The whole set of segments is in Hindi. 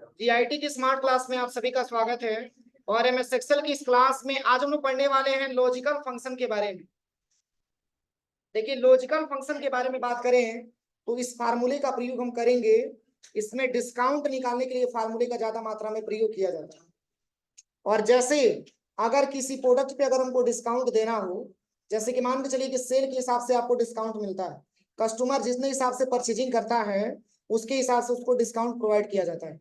जीआईटी की स्मार्ट क्लास में आप सभी का स्वागत है। और एमएस एक्सेल की इस क्लास में आज हम लोग पढ़ने वाले हैं लॉजिकल फंक्शन के बारे में। देखिए, लॉजिकल फंक्शन के बारे में बात करें तो इस फार्मूले का प्रयोग हम करेंगे। इसमें डिस्काउंट निकालने के लिए फार्मूले का ज्यादा मात्रा में प्रयोग किया जाता है। और जैसे अगर किसी प्रोडक्ट पे अगर हमको डिस्काउंट देना हो, जैसे कि मान के चलिए कि सेल के हिसाब से आपको डिस्काउंट मिलता है। कस्टमर जितने हिसाब से परचेजिंग करता है उसके हिसाब से उसको डिस्काउंट प्रोवाइड किया जाता है।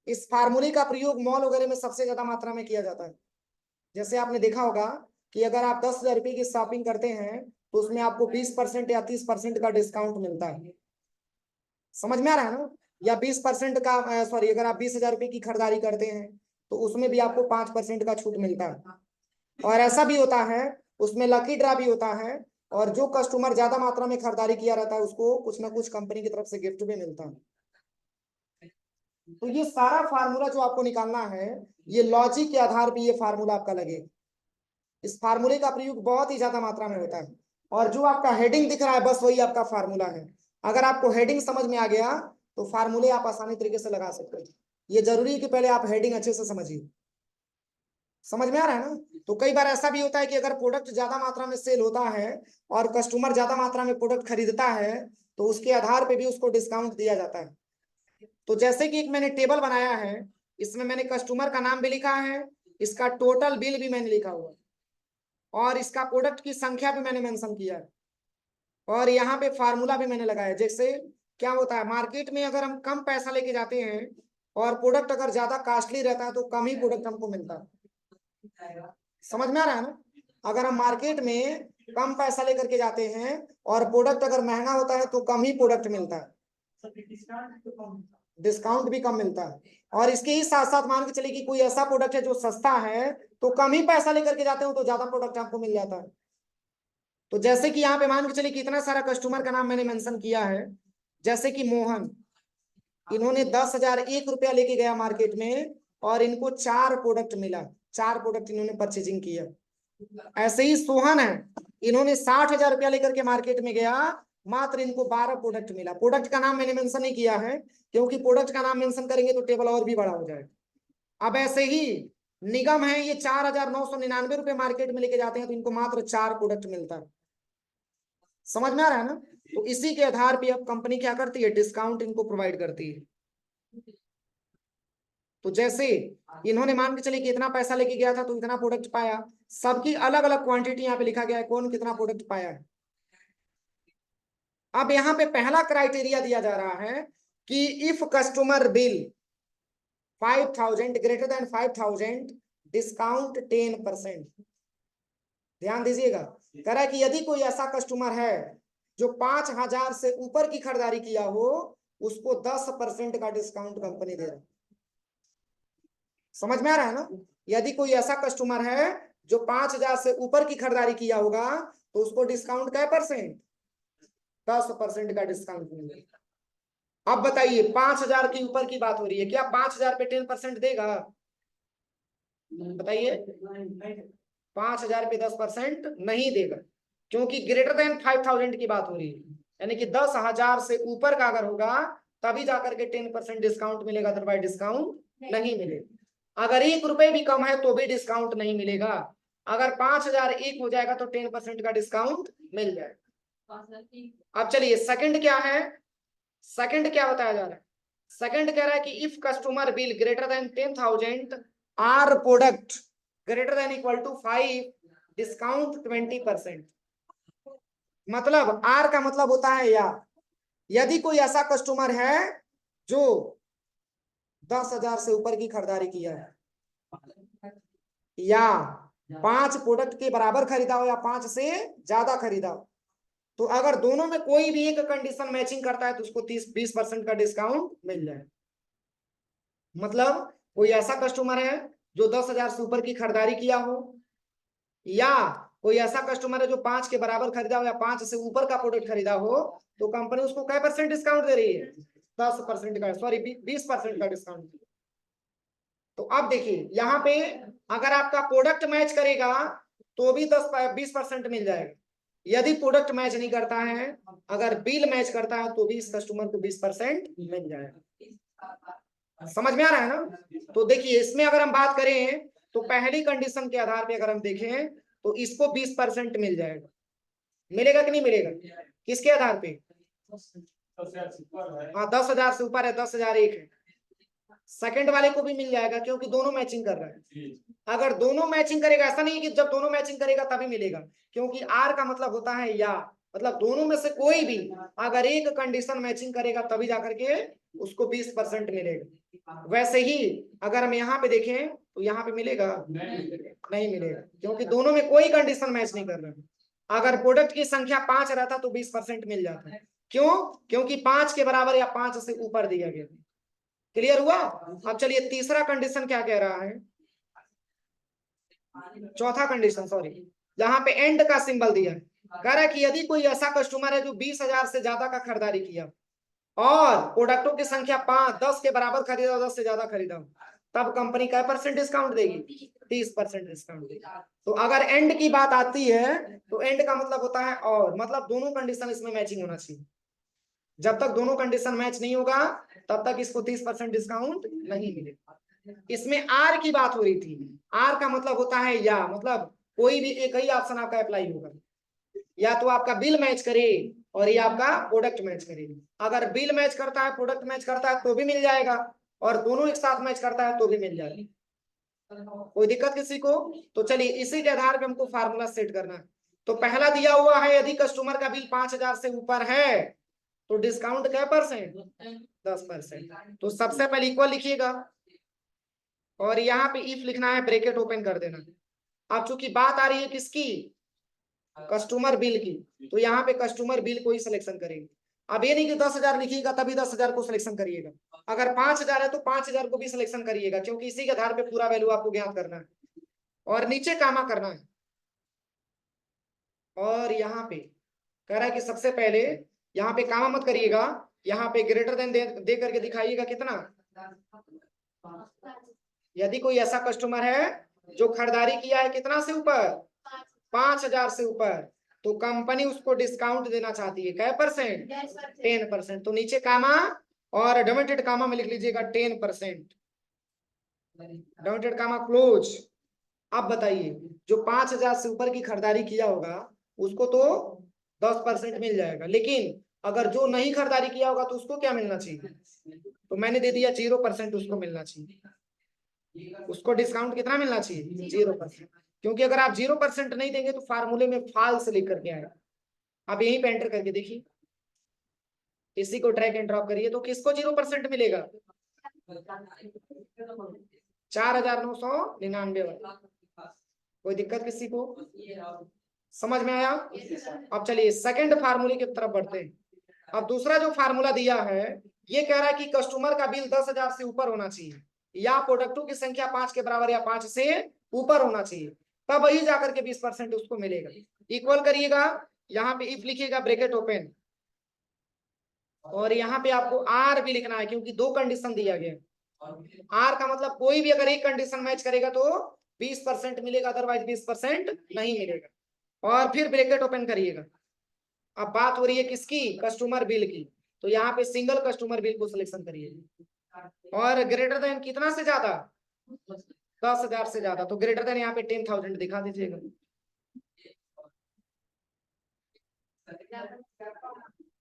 इस फार्मूले का प्रयोग मॉल वगैरह में सबसे ज्यादा मात्रा में किया जाता है। जैसे आपने देखा होगा कि अगर आप 10,000 रुपये की शॉपिंग करते हैं तो उसमें आपको 20% या 30% का डिस्काउंट मिलता है। समझ में आ रहा है ना? या 20% का सॉरी, अगर आप 20,000 रुपये की खरीदारी करते हैं तो उसमें भी आपको 5% का छूट मिलता है। और ऐसा भी होता है, उसमें लकी ड्रा भी होता है। और जो कस्टमर ज्यादा मात्रा में खरीदारी किया रहता है उसको कुछ ना कुछ कंपनी की तरफ से गिफ्ट भी मिलता है। तो ये सारा फार्मूला जो आपको निकालना है, ये लॉजिक के आधार पर ये फार्मूला आपका लगेगा। इस फार्मूले का प्रयोग बहुत ही ज्यादा मात्रा में होता है। और जो आपका हेडिंग दिख रहा है बस वही आपका फार्मूला है। अगर आपको हेडिंग समझ में आ गया तो फार्मूले आप आसानी तरीके से लगा सकते हैं। ये जरूरी है कि पहले आप हेडिंग अच्छे से समझिए। समझ में आ रहा है ना? तो कई बार ऐसा भी होता है कि अगर प्रोडक्ट ज्यादा मात्रा में सेल होता है और कस्टमर ज्यादा मात्रा में प्रोडक्ट खरीदता है तो उसके आधार पे भी उसको डिस्काउंट दिया जाता है। तो जैसे कि एक मैंने टेबल बनाया है, इसमें मैंने कस्टमर का नाम भी लिखा है, इसका टोटल बिल भी मैंने लिखा हुआ है, और इसका प्रोडक्ट की संख्या भी मैंने मेंशन किया है, और यहाँ पे फार्मूला भी मैंने लगाया। जैसे क्या होता है, मार्केट में अगर हम कम पैसा लेके जाते हैं और प्रोडक्ट अगर ज्यादा कॉस्टली रहता है तो कम ही प्रोडक्ट हमको मिलता है। समझ में आ रहा है ना? अगर हम मार्केट में कम पैसा लेकर के जाते हैं और प्रोडक्ट अगर महंगा होता है तो कम ही प्रोडक्ट मिलता है, डिस्काउंट भी कम मिलता है। और इसके ही साथ साथ मान के चलिए कि कोई ऐसा प्रोडक्ट है जो सस्ता है तो कम ही पैसा लेकर के जाते हो तो ज्यादा प्रोडक्ट आपको मिल जाता है। तो जैसे कि यहाँ पे मान के चलिए कि इतना सारा कस्टमर का नाम मैंने मेंशन किया है। जैसे कि मोहन, इन्होंने 10,001 रुपया लेके गया मार्केट में और इनको 4 प्रोडक्ट मिला, 4 प्रोडक्ट इन्होंने परचेजिंग किया। ऐसे ही सोहन है, इन्होंने 60,000 रुपया लेकर के मार्केट में गया, मात्र इनको 12 प्रोडक्ट मिला। प्रोडक्ट का नाम मैंने मेंशन नहीं किया है क्योंकि प्रोडक्ट का नाम मेंशन करेंगे तो टेबल और भी बड़ा हो जाएगा। अब ऐसे ही निगम है, ये 4,999 रुपये मार्केट में लेके जाते हैं तो इनको मात्र 4 प्रोडक्ट मिलता है। समझ में आ रहा है ना? तो इसी के आधार पे अब कंपनी क्या करती है, डिस्काउंट इनको प्रोवाइड करती है। तो जैसे इन्होंने मान के चलिए कि इतना पैसा लेके गया था तो इतना प्रोडक्ट पाया, सबकी अलग अलग क्वांटिटी यहाँ पे लिखा गया है, कौन कितना प्रोडक्ट पाया है। अब यहाँ पे पहला क्राइटेरिया दिया जा रहा है कि if customer bill 5,000 greater than 5,000 discount 10%। ध्यान दीजिएगा, कह रहा है कि यदि कोई ऐसा कस्टमर है जो 5,000 से ऊपर की खरीदारी किया हो उसको 10% का डिस्काउंट कंपनी दे रहा है। समझ में आ रहा है ना? यदि कोई ऐसा कस्टमर है जो 5,000 से ऊपर की खरीदारी किया होगा तो उसको डिस्काउंट क्या परसेंट, 10% का डिस्काउंट मिलेगा। अब बताइए 5,000 के ऊपर की बात हो रही है, क्या 5,000 पे 10% देगा? बताइए, 5,000 पे 10% नहीं देगा क्योंकि ग्रेटर देन 5,000 की बात हो रही है। यानी कि 10,000 से ऊपर का अगर होगा तभी जाकर के 10% डिस्काउंट मिलेगा, अदरवाइज डिस्काउंट नहीं मिलेगा। अगर 1 रुपए भी कम है तो भी डिस्काउंट नहीं मिलेगा। अगर 5,001 हो जाएगा तो 10% का डिस्काउंट मिल जाएगा। अब चलिए सेकंड क्या है, सेकंड क्या बताया जा रहा है? सेकंड कह रहा है कि if customer bill greater than 10,000 or product greater than equal to 5 discount 20%। मतलब आर का मतलब होता है या, यदि कोई ऐसा कस्टमर है जो 10,000 से ऊपर की खरीदारी किया है या 5 प्रोडक्ट के बराबर खरीदा हो या 5 से ज्यादा खरीदा हो, तो अगर दोनों में कोई भी एक कंडीशन मैचिंग करता है तो उसको 30-20% का डिस्काउंट मिल जाए। मतलब कोई ऐसा कस्टमर है जो 10,000 से ऊपर की खरीदारी किया हो या कोई ऐसा कस्टमर है जो 5 के बराबर खरीदा हो या 5 से ऊपर का प्रोडक्ट खरीदा हो तो कंपनी उसको क्या परसेंट डिस्काउंट दे रही है, 10% का, सॉरी 20% का डिस्काउंट। तो अब देखिए यहाँ पे अगर आपका प्रोडक्ट मैच करेगा तो भी 10-20% मिल जाएगा, यदि प्रोडक्ट मैच नहीं करता है, अगर बिल मैच करता है तो भी इस कस्टमर को 20% मिल जाएगा। समझ में आ रहा है ना? तो देखिए इसमें अगर हम बात करें तो पहली कंडीशन के आधार पे अगर हम देखें तो इसको 20% मिल जाएगा। मिलेगा कि नहीं मिलेगा? किसके आधार पे? हाँ 10,000 से ऊपर है, 10,001 है। सेकंड वाले को भी मिल जाएगा क्योंकि दोनों मैचिंग कर रहा है। अगर दोनों मैचिंग करेगा, ऐसा नहीं है कि जब दोनों मैचिंग करेगा तभी मिलेगा, क्योंकि आर का मतलब होता है या, मतलब दोनों में से कोई भी अगर एक कंडीशन मैचिंग करेगा तभी जाकर के उसको 20% मिलेगा। वैसे ही अगर हम यहाँ पे देखें तो यहाँ पे मिलेगा नहीं मिलेगा, क्योंकि दोनों में कोई कंडीशन मैच नहीं कर रहा। अगर प्रोडक्ट की संख्या 5 रहता तो 20% मिल जाता है। क्यों? क्योंकि 5 के बराबर या 5 से ऊपर दिया गया। क्लियर हुआ? अब चलिए तीसरा कंडीशन क्या कह रहा है, चौथा कंडीशन सॉरी, जहां पे एंड का सिंबल दिया है, कह रहा है कि यदि कोई ऐसा कस्टमर है जो 20,000 से ज्यादा का खरीदारी किया और प्रोडक्टों की संख्या 10 के बराबर खरीदा, 10 से ज्यादा खरीदा, तब कंपनी क्या % डिस्काउंट देगी? 30% डिस्काउंट देगी। तो अगर एंड की बात आती है तो एंड का मतलब होता है और, मतलब दोनों कंडीशन इसमें मैचिंग होना चाहिए। जब तक दोनों कंडीशन मैच नहीं होगा तब तक इसको 30% डिस्काउंट नहीं मिलेगा। इसमें आर की बात हो रही थी। आर का मतलब होता है या, मतलब कोई भी एक ही ऑप्शन आपका अप्लाई होगा, या तो आपका बिल मैच करे और ये आपका प्रोडक्ट मैच करे। अगर बिल मैच करता है, प्रोडक्ट मैच करता है तो भी मिल जाएगा, और दोनों एक साथ मैच करता है तो भी मिल जाएगा। कोई दिक्कत किसी को? तो चलिए इसी के आधार पे हमको फार्मूला सेट करना है। तो पहला दिया हुआ है यदि कस्टमर का बिल 5,000 से ऊपर है तो डिस्काउंट क्या %? 10%। तो सबसे पहले इक्वल लिखिएगा और यहाँ पे इफ लिखना है, ब्रैकेट ओपन कर देना। अब चूंकि बात आ रही है किसकी? कस्टमर बिल की, तो यहाँ पे कस्टमर बिल को ही सिलेक्शन करेंगे। अब ये नहीं कि 10,000 लिखिएगा तभी 10,000 को सिलेक्शन करिएगा। अगर 5,000 है तो 5,000 को भी सिलेक्शन करिएगा, क्योंकि इसी के आधार पे पूरा वैल्यू आपको ज्ञात करना है और नीचे कामा करना है। और यहाँ पे कह रहा है कि सबसे पहले यहाँ पे कामा मत करिएगा, यहाँ पे ग्रेटर देन दे करके दिखाइएगा कितना। यदि कोई ऐसा कस्टमर है जो खरीदारी किया है कितना से ऊपर? 5,000 से ऊपर, तो कंपनी उसको डिस्काउंट देना चाहती है क्या %? 10%। तो नीचे कामा और डबल कामा में लिख लीजिएगा 10%, डबल कामा क्लोज। अब बताइए जो 5,000 से ऊपर की खरीदारी किया होगा उसको तो 10% मिल जाएगा, लेकिन अगर जो नहीं खरीदारी किया होगा तो उसको क्या मिलना चाहिए? तो मैंने दे दिया 0% उसको मिलना चाहिए। उसको डिस्काउंट कितना मिलना चाहिए? 0%। क्योंकि अगर आप 0% नहीं देंगे तो फार्मूले में फाल्स लिख करके आएगा। आप यहीं पे एंटर करके देखिए, इसी को ड्रैग एंड ड्रॉप करिए तो किसको 0% मिलेगा? 4,999 वाला। कोई दिक्कत किसी को? समझ में आया? अब चलिए सेकंड फार्मूले की तरफ बढ़ते हैं। अब दूसरा जो फार्मूला दिया है ये कह रहा है कि कस्टमर का बिल 10,000 से ऊपर होना चाहिए या प्रोडक्टों की संख्या 5 के बराबर या 5 से ऊपर होना चाहिए, तब वही जाकर के 20% उसको मिलेगा। इक्वल करिएगा, यहाँ पे इफ लिखिएगा ब्रैकेट ओपन, और यहाँ पे आपको आर भी लिखना है क्योंकि दो कंडीशन दिया गया। आर का मतलब कोई भी अगर एक कंडीशन मैच करेगा तो 20% मिलेगा, अदरवाइज 20% नहीं मिलेगा। और फिर ब्रैकेट ओपन करिएगा। अब बात हो रही है किसकी? कस्टमर बिल की, तो यहाँ पे सिंगल कस्टमर बिल को सिलेक्शन करिए। और ग्रेटर देन कितना से ज्यादा? 10,000 से ज्यादा, तो ग्रेटर देन यहाँ पे 10,000 दिखा दीजिएगा।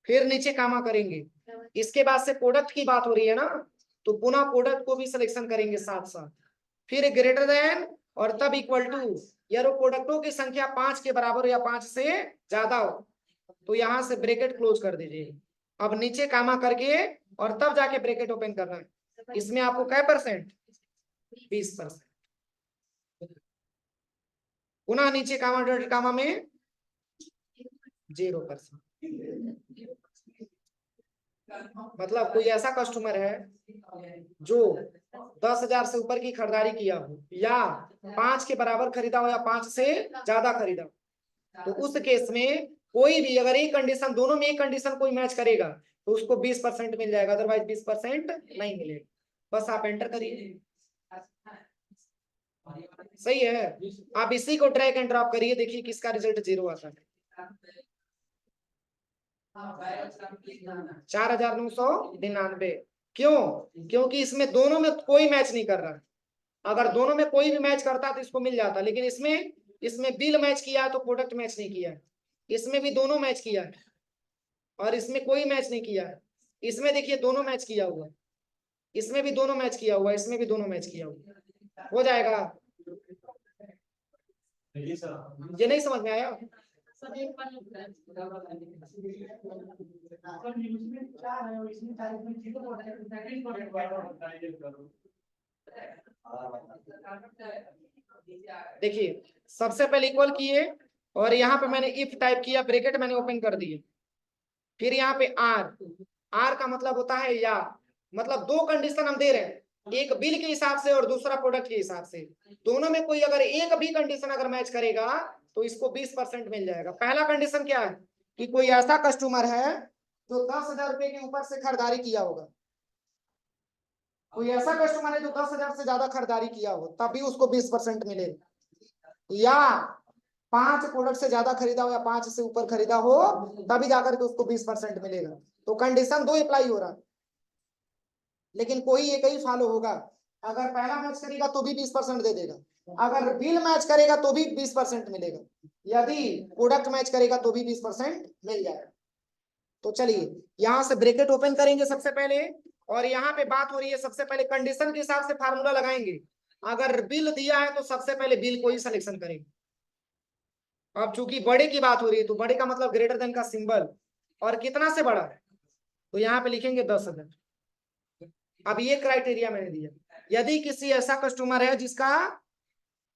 फिर नीचे कामा करेंगे। इसके बाद से प्रोडक्ट की बात हो रही है ना, तो पुनः प्रोडक्ट को भी सिलेक्शन करेंगे साथ साथ, फिर ग्रेटर देन और तब इक्वल टू, यार प्रोडक्टों की संख्या 5 के बराबर या 5 से ज्यादा हो, तो यहां से ब्रैकेट क्लोज कर दीजिए। अब नीचे कामा करके और तब जाके ब्रैकेट ओपन करना है। इसमें आपको क्या %? 20%। पुनः नीचे कामा डॉट कामा में 0%। मतलब कोई ऐसा कस्टमर है जो 10,000 से ऊपर की खरीदारी किया हो या 5 के बराबर खरीदा हो या 5 से ज्यादा खरीदा हो, तो उस केस में कोई भी अगर एक कंडीशन, दोनों में एक कंडीशन कोई मैच करेगा तो उसको 20% मिल जाएगा, अदरवाइज 20% नहीं मिलेगा। बस आप एंटर करिए। सही है। आप इसी को ड्रैग एंड ड्रॉप करिए, देखिए किसका रिजल्ट 0 आता है। $4,999। क्यों? क्योंकि इसमें दोनों में कोई मैच नहीं कर रहा। अगर दोनों में कोई भी मैच करता तो इसको मिल जाता, लेकिन इसमें बिल मैच किया है तो प्रोडक्ट मैच नहीं किया है। इसमें भी दोनों मैच किया है और इसमें कोई मैच नहीं किया है। इसमें देखिए दोनों मैच किया हुआ है, इसमें भी दोनों मैच किया हुआ है, इसमें भी दोनों मैच किया हुआ। हो जाएगा? ये नहीं समझ में आया? देखिए सबसे पहले इक्वल किए और यहाँ पे मैंने इफ टाइप किया, ब्रैकेट मैंने ओपन कर दिए। फिर यहाँ पे आर का मतलब होता है या, मतलब दो कंडीशन हम दे रहे हैं, एक बिल के हिसाब से और दूसरा प्रोडक्ट के हिसाब से। दोनों में कोई अगर एक भी कंडीशन अगर मैच करेगा तो इसको 20% मिल जाएगा। पहला कंडीशन क्या है कि कोई ऐसा कस्टमर है जो 10,000 रुपए के ऊपर से खरीदारी किया होगा। कोई ऐसा कस्टमर है जो 10,000 से ज्यादा खरीदारी किया हो तभी उसको 20% मिलेगा, या 5 प्रोडक्ट से ज्यादा खरीदा हो या 5 से ऊपर खरीदा हो तभी जाकर के उसको 20% मिलेगा। तो कंडीशन दो अप्लाई हो रहा है, लेकिन कोई एक ही फॉलो होगा। अगर पहला मैच करेगा तो भी 20% दे देगा, अगर बिल मैच करेगा तो भी 20% मिलेगा, यदि प्रोडक्ट मैच करेगा तो भी 20% मिल जाएगा। तो चलिए यहां से ब्रैकेट ओपन करेंगे सबसे पहले, और यहाँ पे बात हो रही है सबसे पहले कंडीशन के हिसाब से फार्मूला लगाएंगे। अगर बिल दिया है तो सबसे पहले बिल को ही सिलेक्शन करेंगे। अब चूंकि बड़े की बात हो रही है तो बड़े का मतलब ग्रेटर देन का सिंबल, और कितना से बड़ा है तो यहाँ पे लिखेंगे 10,000। अब ये क्राइटेरिया मैंने दिया, यदि किसी ऐसा कस्टमर है जिसका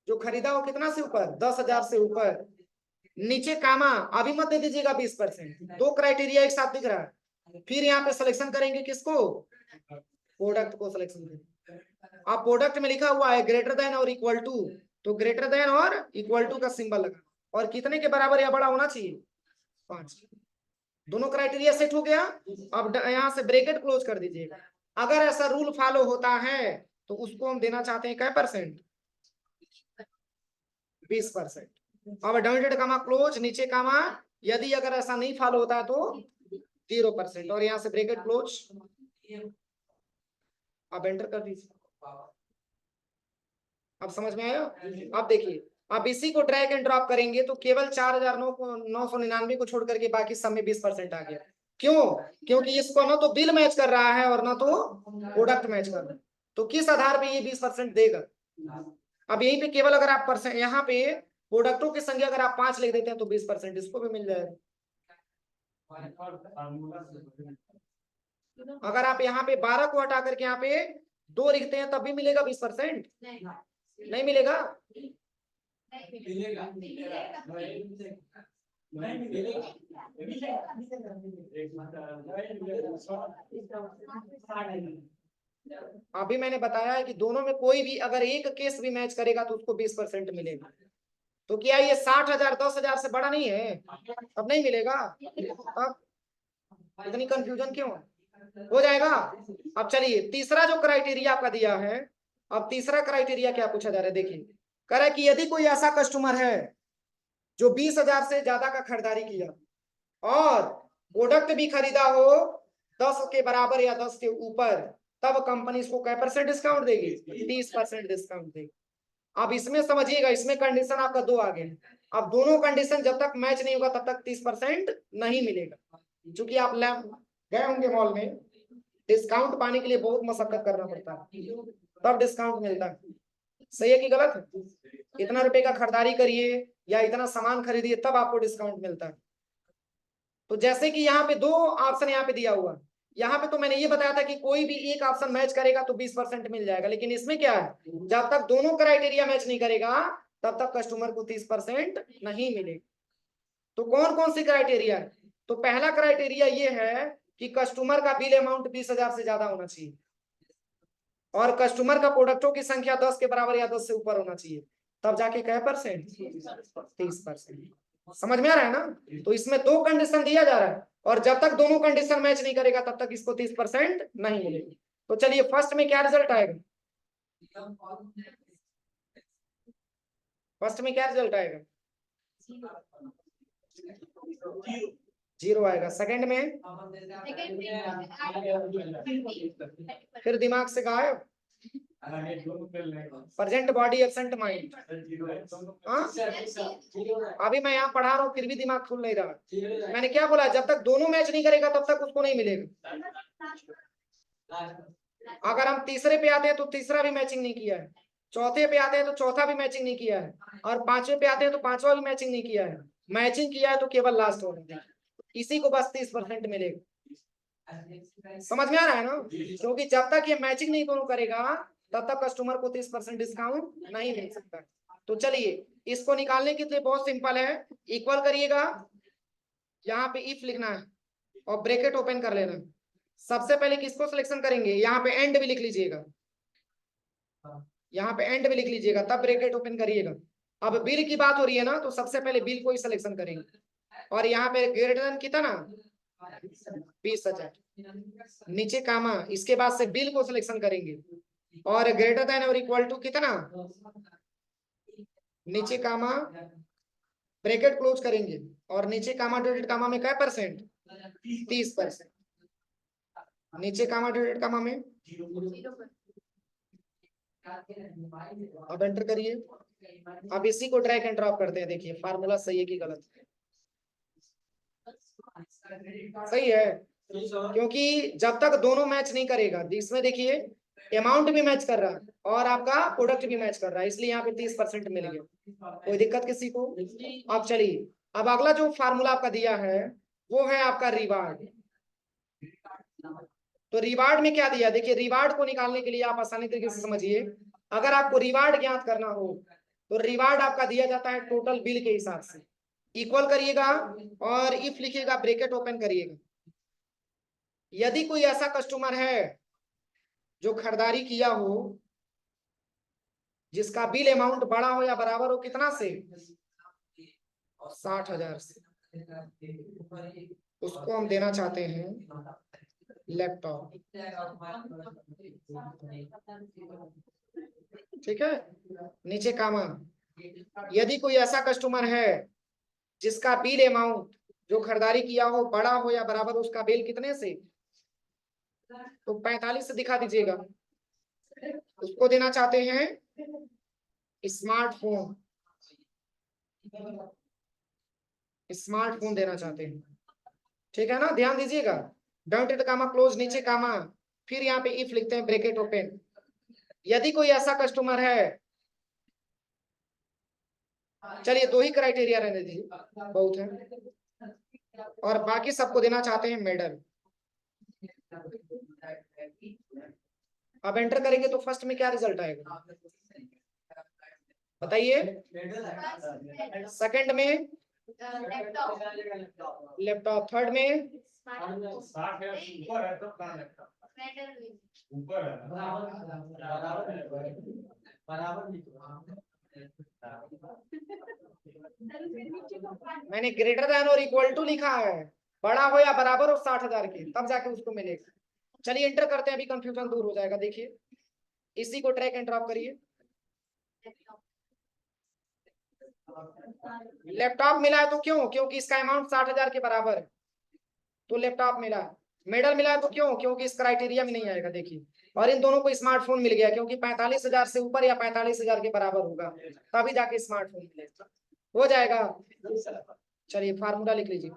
जो खरीदा हो कितना से ऊपर, 10,000 से ऊपर, नीचे कामा, अभी मत दे दीजिएगा 20%, दो क्राइटेरिया एक साथ दिख रहा है। फिर यहाँ पे सिलेक्शन करेंगे किसको, प्रोडक्ट को सिलेक्शन करेंगे। अब प्रोडक्ट में लिखा हुआ है ग्रेटर देन और इक्वल टू, तो ग्रेटर देन और इक्वल टू का सिंबल लगा, और कितने के बराबर या बड़ा होना चाहिए, 5। दोनों क्राइटेरिया सेट हो गया। अब यहाँ से ब्रैकेट क्लोज कर दीजिएगा। अगर ऐसा रूल फॉलो होता है तो उसको हम देना चाहते हैं क्या परसेंट, 20%। अब डाउनडेड कामा क्लोज, नीचे कामा, यदि अगर ऐसा नहीं फॉलो होता है तो 0%, और यहाँ से ब्रैकेट क्लोज। अब एंटर कर दीजिए। अब समझ में आया? अब देखिए, अब इसी को ड्रैग एंड ड्रॉप करेंगे तो केवल 4,999 को छोड़ करके बाकी सब में 20% आ गया। क्यों? क्योंकि इसको ना तो बिल मैच कर रहा है और ना तो प्रोडक्ट मैच कर रहा है, तो किस आधार पे ये 20% देगा। अब यहीं पे केवल अगर आप परसेंट, यहाँ पे प्रोडक्टों की संख्या अगर आप 5 लिख देते हैं तो 20% इसको भी मिल जाएगा। अगर आप यहाँ पे 12 को हटा करके यहाँ पे 2 लिखते हैं तब भी मिलेगा 20%, नहीं मिलेगा। अभी मैंने बताया है कि दोनों में कोई भी अगर एक केस भी मैच करेगा तो उसको 20% मिलेगा। तो क्या ये 60,000 10,000 से बड़ा नहीं है, अब नहीं मिलेगा। अब इतनी कंफ्यूजन क्यों, हो जाएगा। अब चलिए तीसरा जो क्राइटेरिया आपका दिया है, अब तीसरा क्राइटेरिया क्या पूछा जा रहा है, देखिए कह रहा है कि यदि कोई ऐसा कस्टमर है जो 20,000 से ज्यादा का खरीदारी किया और प्रोडक्ट भी खरीदा हो 10 के बराबर या 10 के ऊपर, तब कंपनी इसको क्या परसेंट डिस्काउंट देगी, 30% डिस्काउंट देगी। अब इसमें समझिएगा, इसमें कंडीशन आपका 2 आ गए। अब दोनों कंडीशन जब तक मैच नहीं होगा तब तक 30% नहीं मिलेगा। क्योंकि आप गए होंगे मॉल में, डिस्काउंट पाने के लिए बहुत मशक्कत करना पड़ता है तब डिस्काउंट मिलता है। सही है कि गलत है? इतना रुपए का खरीदारी करिए या इतना सामान खरीदिए तब आपको डिस्काउंट मिलता है। तो जैसे कि यहाँ पे 2 ऑप्शन यहाँ पे दिया हुआ, यहाँ पे तो मैंने ये बताया था कि कोई भी एक ऑप्शन मैच करेगा तो 20% मिल जाएगा, लेकिन इसमें क्या है, जब तक दोनों क्राइटेरिया मैच नहीं करेगा तब तक कस्टमर को 30% नहीं मिलेगा। तो कौन कौन सी क्राइटेरिया है, तो पहला क्राइटेरिया ये है कि कस्टमर का बिल अमाउंट 20,000 से ज्यादा होना चाहिए, और कस्टमर का प्रोडक्टों की संख्या 10 के बराबर या 10 से ऊपर होना चाहिए, तब जाके क्या परसेंट, 30%। समझ में आ रहा है ना? तो इसमें 2 कंडीशन दिया जा रहा है, और जब तक दोनों कंडीशन मैच नहीं करेगा तब तक इसको 30% नहीं मिलेगी। तो चलिए फर्स्ट में क्या रिजल्ट आएगा, फर्स्ट में क्या रिजल्ट आएगा, 0 आएगा। सेकंड में फिर दिमाग से गायब। Present body absent mind. अभी मैं यहाँ पढ़ा रहा हूँ फिर भी दिमाग खुल नहीं रहा। मैंने क्या बोला, जब तक दोनों मैच नहीं करेगा तब तक उसको नहीं मिलेगा। अगर हम तीसरे पे आते हैं तो तीसरा भी मैचिंग नहीं किया है, चौथे पे आते हैं तो चौथा भी मैचिंग नहीं किया है, और पांचवे पे आते हैं तो पांचवा भी मैचिंग नहीं किया है। मैचिंग किया है तो केवल लास्ट होगा, इसी को बस 30% मिलेगा। समझ में आ रहा है ना? क्योंकि जब तक ये मैचिंग नहीं दोनों करेगा तब तक कस्टमर को 30% डिस्काउंट नहीं मिल सकता। तो चलिए इसको निकालने के लिए बहुत सिंपल है, इक्वल करिएगा, यहाँ पे इफ लिखना है और ब्रैकेट ओपन कर लेना। सबसे पहले किसको सिलेक्शन करेंगे, यहाँ पे एंड भी लिख लीजिएगा, यहाँ पे एंड भी लिख लीजिएगा, तब ब्रैकेट ओपन करिएगा। अब बिल की बात हो रही है ना, तो सबसे पहले बिल को ही सिलेक्शन करेंगे, और यहाँ पे ग्रेटर देन कितना 20,000, नीचे कामा, इसके बाद से बिल को सिलेक्शन करेंगे, और ग्रेटर देन और इक्वल टू कितना, नीचे कामा, ब्रैकेट क्लोज करेंगे, और नीचे कामा डॉटेड कामा में क्या परसेंट 30%, नीचे कामा डॉटेड कामा में। अब एंटर करिए। अब इसी को ड्रैग एंड ड्रॉप करते हैं, देखिए फार्मूला सही है कि गलत है। सही है, क्योंकि जब तक दोनों मैच नहीं करेगा, इसमें देखिए अमाउंट भी मैच कर रहा है और आपका प्रोडक्ट भी मैच कर रहा है, इसलिए यहाँ पे 30% मिल गया। कोई दिक्कत किसी को? अब चलिए, अब अगला जो फार्मूला आपका दिया है वो है आपका रिवार्ड। तो रिवार्ड में क्या दिया, देखिए रिवार्ड को निकालने के लिए आप आसानी तरीके से समझिए। अगर आपको रिवार्ड ज्ञात करना हो तो रिवार्ड आपका दिया जाता है टोटल बिल के हिसाब से। इक्वल करिएगा और इफ लिखिएगा, ब्रैकेट ओपन करिएगा। यदि कोई ऐसा कस्टमर है जो खरीदारी किया हो जिसका बिल अमाउंट बड़ा हो या बराबर हो कितना से 60,000 से, उसको हम देना चाहते हैं लैपटॉप। ठीक है, नीचे कामा। यदि कोई ऐसा कस्टमर है जिसका बिल अमाउंट जो खरीदारी किया हो बड़ा हो या बराबर, उसका बिल कितने से, तो 45 से दिखा दीजिएगा। उसको देना चाहते हैं स्मार्टफोन, स्मार्टफोन देना चाहते हैं। ठीक है ना, ध्यान दीजिएगा। डॉटेड कामा क्लोज, नीचे कामा, फिर यहाँ पे इफ लिखते हैं, ब्रैकेट ओपन। यदि कोई ऐसा कस्टमर है, चलिए 2 ही क्राइटेरिया रहने दीजिए, बहुत है, और बाकी सबको देना चाहते हैं मेडल। अब एंटर करेंगे तो फर्स्ट में क्या रिजल्ट आएगा बताइए? सेकंड में लैपटॉप, थर्ड में मैंने ग्रेटर देन और इक्वल टू लिखा है, बड़ा हो या बराबर हो 60,000 के, तब जाके उसको मिलेगा। चलिए एंटर करते हैं, अभी कंफ्यूजन दूर हो जाएगा। देखिए इसी को ड्रैग एंड ड्रॉप करिए। लैपटॉप मिला है तो क्यों, क्योंकि इसका अमाउंट 60,000 के बराबर है, तो लैपटॉप मिला। मेडल मिला है तो क्यों, क्योंकि इस क्राइटेरिया में नहीं आएगा। देखिए, और इन दोनों को स्मार्टफोन मिल गया क्योंकि 45,000 से ऊपर या 45,000 के बराबर होगा तभी जाके स्मार्टफोन मिलेगा। हो जाएगा। चलिए फार्मूला लिख लीजिए।